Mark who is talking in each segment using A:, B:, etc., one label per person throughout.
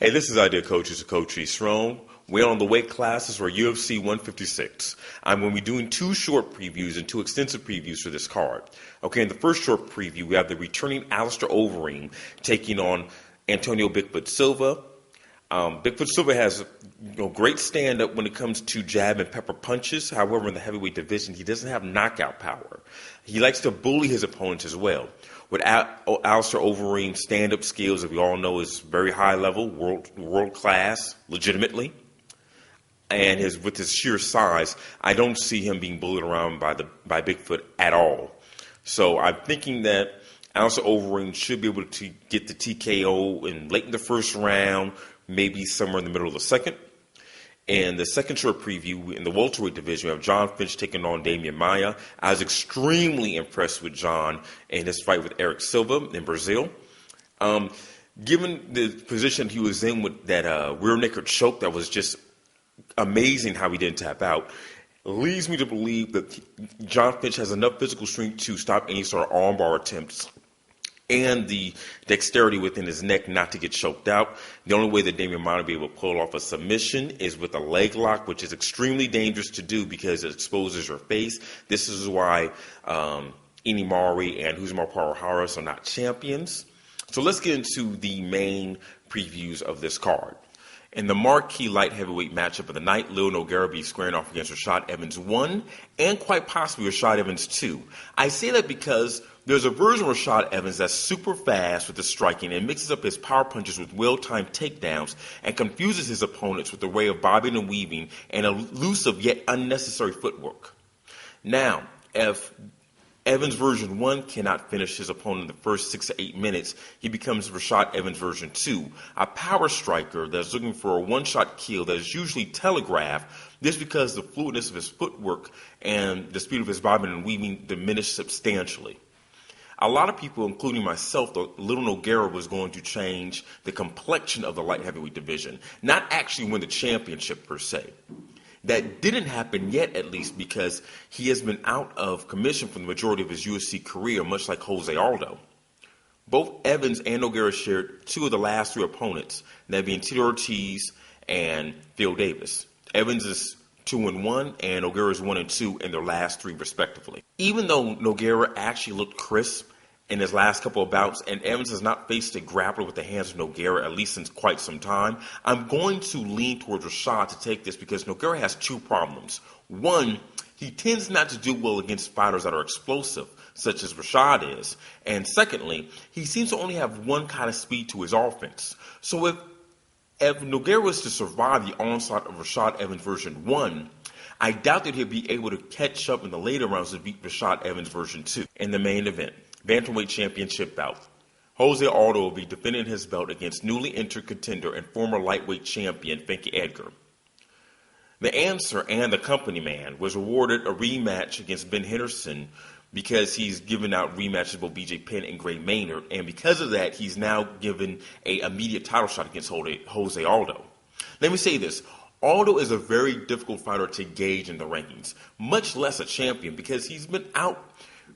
A: Hey, this is Idea Coaches, Coach E. Strong. We're on the weight classes for UFC 156. I'm going to be doing two short previews and two extensive previews for this card. Okay, in the first short preview, we have the returning Alistair Overeem taking on Antonio Bigfoot Silva. Bigfoot Silva has great stand-up when it comes to jab and pepper punches. However, in the heavyweight division, he doesn't have knockout power. He likes to bully his opponents as well. With Alistair Overeem's stand-up skills, that we all know is very high level, world class, legitimately, and with his sheer size, I don't see him being bullied around by Bigfoot at all. So I'm thinking that Alistair Overeem should be able to get the TKO late in the first round, maybe somewhere in the middle of the second. In the second short preview, in the welterweight division, we have John Fitch taking on Maia. I was extremely impressed with John in his fight with Eric Silva in Brazil. Given the position he was in with that rear naked choke, that was just amazing how he didn't tap out, leads me to believe that John Fitch has enough physical strength to stop any sort of armbar attempts and the dexterity within his neck not to get choked out. The only way that Maia will be able to pull off a submission is with a leg lock, which is extremely dangerous to do because it exposes your face. This is why Inimari and Huzumar Paraharas are not champions. So let's get into the main previews of this card. In the marquee light heavyweight matchup of the night, Lil Nog will be squaring off against Rashad Evans 1 and quite possibly Rashad Evans 2. I say that because there's a version of Rashad Evans that's super fast with his striking and mixes up his power punches with well-timed takedowns and confuses his opponents with a way of bobbing and weaving and elusive yet unnecessary footwork. Now, if Evans version 1 cannot finish his opponent in the first 6 to 8 minutes, he becomes Rashad Evans version 2, a power striker that's looking for a one-shot kill that is usually telegraphed. This because the fluidness of his footwork and the speed of his bobbing and weaving diminished substantially. A lot of people, including myself, thought Lil Nog was going to change the complexion of the light heavyweight division, not actually win the championship per se. That didn't happen yet, at least, because he has been out of commission for the majority of his UFC career, much like Jose Aldo. Both Evans and Nogueira shared two of the last three opponents, that being Tito Ortiz and Phil Davis. Evans is 2-1, and Nogueira is 1-2 in their last three, respectively. Even though Nogueira actually looked crisp in his last couple of bouts, and Evans has not faced a grappler with the hands of Nogueira at least since quite some time, I'm going to lean towards Rashad to take this because Nogueira has two problems. One, he tends not to do well against fighters that are explosive, such as Rashad is. And secondly, he seems to only have one kind of speed to his offense. So if Nogueira was to survive the onslaught of Rashad Evans version 1, I doubt that he'll be able to catch up in the later rounds to beat Rashad Evans version 2 in the main event. Bantamweight championship bout. Jose Aldo will be defending his belt against newly entered contender and former lightweight champion Edgar. The Answer and the Company Man was awarded a rematch against Ben Henderson because he's given out rematches with BJ Penn and Gray Maynard, and because of that, he's now given an immediate title shot against Jose Aldo. Let me say this. Aldo is a very difficult fighter to gauge in the rankings, much less a champion, because he's been out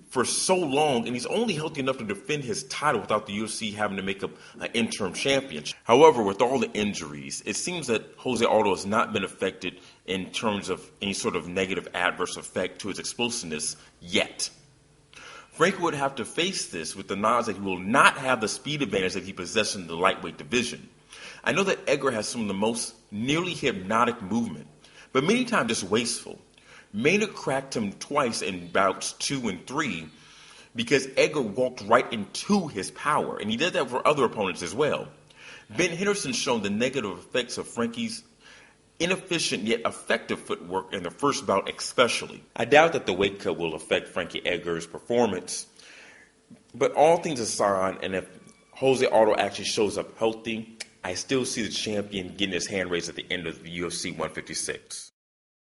A: for so long, and he's only healthy enough to defend his title without the UFC having to make up an interim champion. However, with all the injuries, it seems that Jose Aldo has not been affected in terms of any sort of negative adverse effect to his explosiveness yet. Frankie would have to face this with the knowledge that he will not have the speed advantage that he possesses in the lightweight division. I know that Edgar has some of the most nearly hypnotic movement, but many times just wasteful. Maynard cracked him twice in bouts 2 and 3 because Edgar walked right into his power, and he did that for other opponents as well. Ben Henderson's shown the negative effects of Frankie's inefficient yet effective footwork in the first bout especially. I doubt that the weight cut will affect Frankie Edgar's performance, but all things aside, and if Jose Aldo actually shows up healthy, I still see the champion getting his hand raised at the end of the UFC 156.